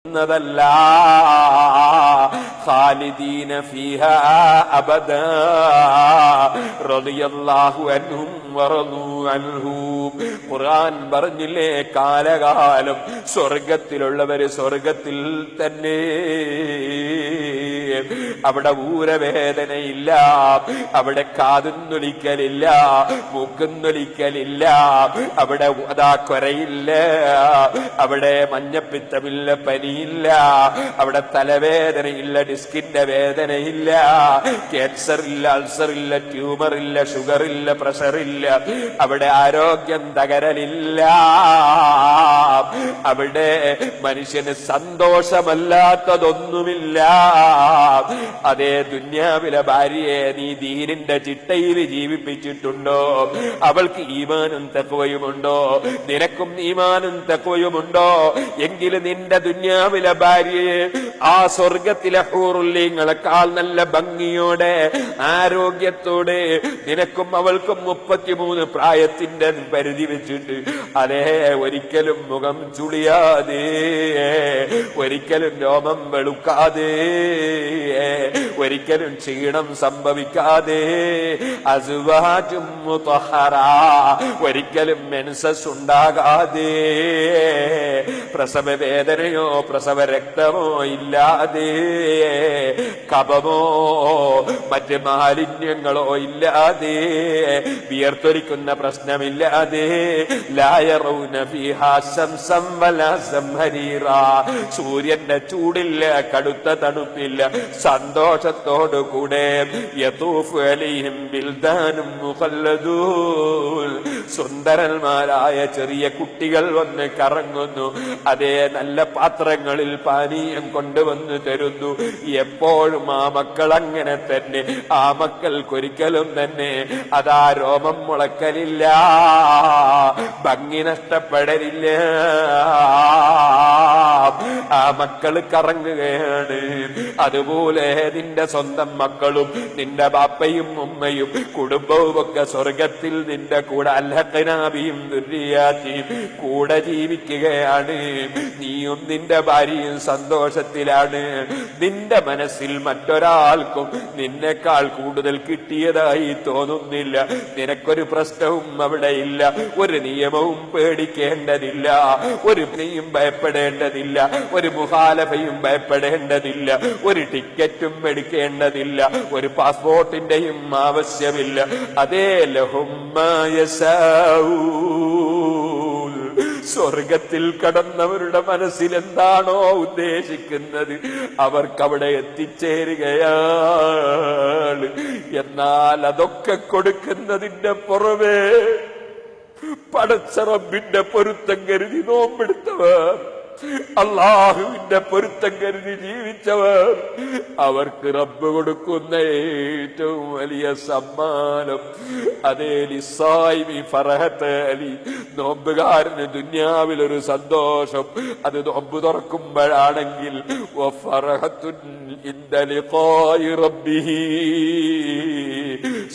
ന്നതല്ല ഖാലിദീന ഫീഹാ അബദാ റളിയല്ലാഹു അൻഹും വറളൂ അൻഹു. ഖുർആൻ പറഞ്ഞില്ലേ, കാലകാലം സ്വർഗത്തിലുള്ളവര് സ്വർഗത്തിൽ തന്നെ. അവിടെ ഊരവേദനയില്ല, അവിടെ കാതുന്നൊലിക്കലില്ല, മൂക്കുന്നൊലിക്കലില്ല, അവിടെ അതാ കൊരയില്ല, അവിടെ മഞ്ഞപ്പിത്തമില്ല, പനിയില്ല, അവിടെ തലവേദനയില്ല, ഡിസ്കിന്റെ വേദനയില്ല, ക്യാൻസർ ഇല്ല, അൾസർ ഇല്ല, ട്യൂമർ ഇല്ല, ഷുഗർ ഇല്ല, പ്രഷർ ഇല്ല, അവിടെ ആരോഗ്യം തകരലില്ല, അവിടെ മനുഷ്യന് സന്തോഷമല്ലാത്തതൊന്നുമില്ല. അതേ ദുന്യാവിലെ ഭാര്യയെ നീ ദീനിന്റെ ചിട്ടയിൽ ജീവിപ്പിച്ചിട്ടുണ്ടോ? അവൾക്ക് ഈമാനും തഖ്വയുമുണ്ടോ? നിനക്കും ഈമാനും തഖ്വയുമുണ്ടോ? എങ്കിൽ നിന്റെ ദുന്യാവിലെ ഭാര്യയെ ആ സ്വർഗത്തിലെ ഹൂറുല്ലീങ്ങളെക്കാൾ നല്ല ഭംഗിയോടെ ആരോഗ്യത്തോടെ നിനക്കും അവൾക്കും 33 പ്രായത്തിന്റെ പരിധി വെച്ചിട്ട് അതേ ഒരിക്കലും മുഖം ചുളിയാതെ, ഒരിക്കലും രോമം വെളുക്കാതെ, ഒരിക്കലും ക്ഷീണം സംഭവിക്കാതെ, അസ്വാജും മുതഹറ, ഒരിക്കലും മെൻസസ് ഉണ്ടാകാതെ, പ്രസവ വേദനയോ പ്രസവ രക്തമോ ഇല്ലാതെ, കഫമോ മറ്റ് മാലിന്യങ്ങളോ ഇല്ലാതെ, വിയർത്തൊലിക്കുന്ന പ്രശ്നമില്ലാതെ, ലാ യറൗന ഫീഹാ ശംസം വലാ സംഹരീറാ, സൂര്യന്റെ ചൂടില്ല, കടുത്ത തണുപ്പില്ല, സന്തോഷത്തോടുകൂടെ യതൂഫു അലൈഹിം ബിൽദാനും മുഖല്ലദൂൻ, സുന്ദരന്മാരായ ചെറിയ കുട്ടികൾ വന്ന് കറങ്ങുന്നു. അതേ നല്ല പാത്രങ്ങളിൽ പാനീയം കൊണ്ടുവന്ന് തരുന്നു. എപ്പോഴും ആ മക്കൾ അങ്ങനെ തന്നെ. ആ മക്കൾക്കൊരിക്കലും തന്നെ അതാ രോമം മുളക്കലില്ല, ഭംഗി നഷ്ടപ്പെടലില്ല. ആ മക്കൾ കറങ്ങുകയാണ്. അതുപോലെ നിന്റെ സ്വന്തം മക്കളും നിന്റെ ബാപ്പയും ഉമ്മയും കുടുംബവും ഒക്കെ സ്വർഗത്തിൽ നിന്റെ കൂടെ അൽഹഖനാബിയും ദുർരിയാത്തിയും കൂടെ ജീവിക്കുകയാണ്. നീയും നിന്റെ ഭാര്യയും സന്തോഷത്തിലാണ്. നിന്റെ മനസ്സിൽ മറ്റൊരാൾക്കും നിന്നെക്കാൾ കൂടുതൽ കിട്ടിയതായി തോന്നുന്നില്ല. നിനക്കൊരു പ്രശ്നവും അവിടെ ഇല്ല, ഒരു നിയമവും പേടിക്കേണ്ടതില്ല, ഒരു നീയും ഭയപ്പെടേണ്ടതില്ല, ഒരു മുഖാലഫയും ഭയപ്പെടേണ്ടതില്ല, ഒരു ടിക്കറ്റും എടുക്കേണ്ടതില്ല, ഒരു പാസ്പോർട്ടിന്റെയും ആവശ്യമില്ല. അതേ ലഹും മാ യശാഊൻ, സ്വർഗത്തിൽ കടന്നവരുടെ മനസ്സിൽ എന്താണോ ഉദ്ദേശിക്കുന്നത് അവർക്കവിടെ എത്തിച്ചേരുകയാണ്. എന്നാൽ അതൊക്കെ കൊടുക്കുന്നതിന്റെ പുറമേ പടച്ച റബ്ബിന്റെ പൊരുത്തം കരുതി നോമ്പെടുത്തവർ, അള്ളാഹുവിന്റെ പൊരുത്തം കരുതി ജീവിച്ചവർ, അവർക്ക് റബ്ബ് കൊടുക്കുന്ന ഏറ്റവും വലിയ സമ്മാനം അതേ ലിസായിമി ഫറഹത്ത് അലി, നോമ്പുകാരന് ദുന്യാവിലൊരു സന്തോഷം അത് നോമ്പ് തുറക്കുമ്പോഴാണെങ്കിൽ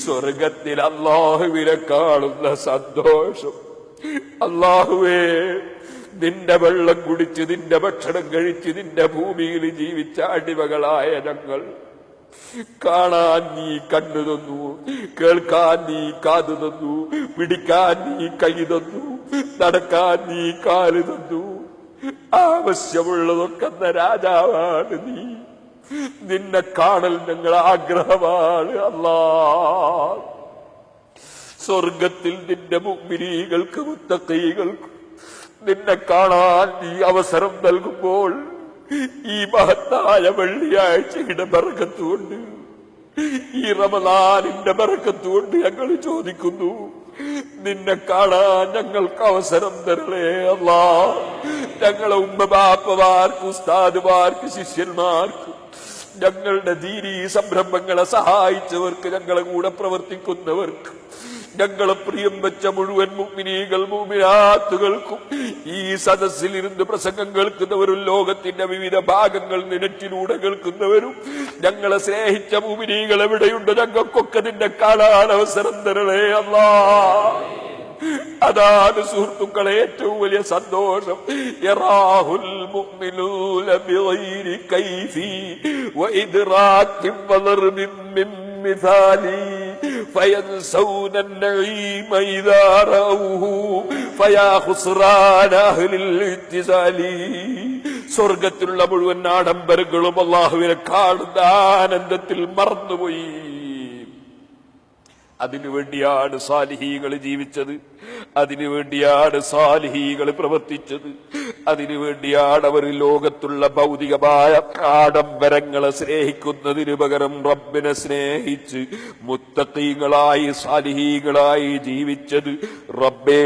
സ്വർഗത്തിൽ അള്ളാഹുവിനെ കാണുന്ന സന്തോഷം. അള്ളാഹുവേ, നിന്റെ വെള്ളം കുടിച്ച് നിന്റെ ഭക്ഷണം കഴിച്ച് നിന്റെ ഭൂമിയിൽ ജീവിച്ച അടിമകളായ ഞങ്ങൾ കാണാൻ നീ കണ്ണു തന്നു, കേൾക്കാൻ നീ കാതു തന്നു, പിടിക്കാൻ നീ കൈ തന്നു, നടക്കാൻ നീ കാല് തന്നു. ആവശ്യമുള്ളതൊക്കെ രാജാവാണ് നീ. നിന്നെ കാണൽ ഞങ്ങൾ ആഗ്രഹമാണ്. അല്ലാ, സ്വർഗത്തിൽ നിന്റെ മുഅ്മിനീകൾക്ക് മുത്തഖീകൾക്കും നിന്നെ കാണാൻ നീ അവസരം നൽകുമ്പോൾ ഈ മഹത്തായ വെള്ളിയാഴ്ചയുടെ ബർക്കത്തുകൊണ്ട്, ഈ റമളാനിന്റെ ബർക്കത്തുകൊണ്ട് ഞങ്ങൾ ചോദിക്കുന്നു, നിന്നെ കാണാൻ ഞങ്ങൾക്ക് അവസരം തരണേ അല്ലാ. ഞങ്ങളെ ഉമ്മ ബാപ്പമാർക്ക്, ഉസ്താദുമാർക്ക്, ശിഷ്യന്മാർക്ക്, ഞങ്ങളുടെ ദീനീ സംരംഭങ്ങളെ സഹായിച്ചവർക്ക്, ഞങ്ങളെ കൂടെ പ്രവർത്തിക്കുന്നവർക്ക്, ഞങ്ങളെ പ്രിയം വെച്ച മുഴുവൻ മുഅ്മിനീകൾ മുഅ്മിനാത്തുകൾക്കും, ഈ സദസ്സിൽ ഇരുന്ന് പ്രസംഗം കേൾക്കുന്നവരും ലോകത്തിന്റെ വിവിധ ഭാഗങ്ങൾ നെറ്റിലൂടെ കേൾക്കുന്നവരും, ഞങ്ങളെ സ്നേഹിച്ച മുഅ്മിനീകൾ എവിടെയുണ്ട് ഞങ്ങൾക്കൊക്കെ നിന്നെ കാണാൻ അവസരം തരണേ അല്ലാഹ്. അതാണ് സുഹൃത്തുക്കളെ ഏറ്റവും വലിയ സന്തോഷം. യറാഹുൽ മുഅ്മിനൂന ബിഗൈരി കൈഫി വഇദ്റാകിൻ വദർബിൻ മിൻ മിസാലി ഫയൻസൗന النعيم إذا رأوه فيا خسران أهل الاتزال. സ്വർഗത്തിലുള്ള മുഴുവൻ ആഡംബരങ്ങളും അല്ലാഹുവിനെ കാണുന്ന ആനന്ദത്തിൽ മറന്നുപോയി. അതിനുവേണ്ടിയാണ് സാലിഹീകൾ ജീവിച്ചത്, അതിനുവേണ്ടിയാണ് സാലിഹീകൾ പ്രവർത്തിച്ചത്, അതിനുവേണ്ടിയാണ് അവർ ലോകത്തുള്ള ഭൗതികമായ ആഡംബരങ്ങളെ സ്നേഹിക്കുന്നതിന് പകരം റബ്ബിനെ സ്നേഹിച്ച് മുത്തഖീങ്ങളായി സാലിഹീകളായി ജീവിച്ചത്. റബ്ബേ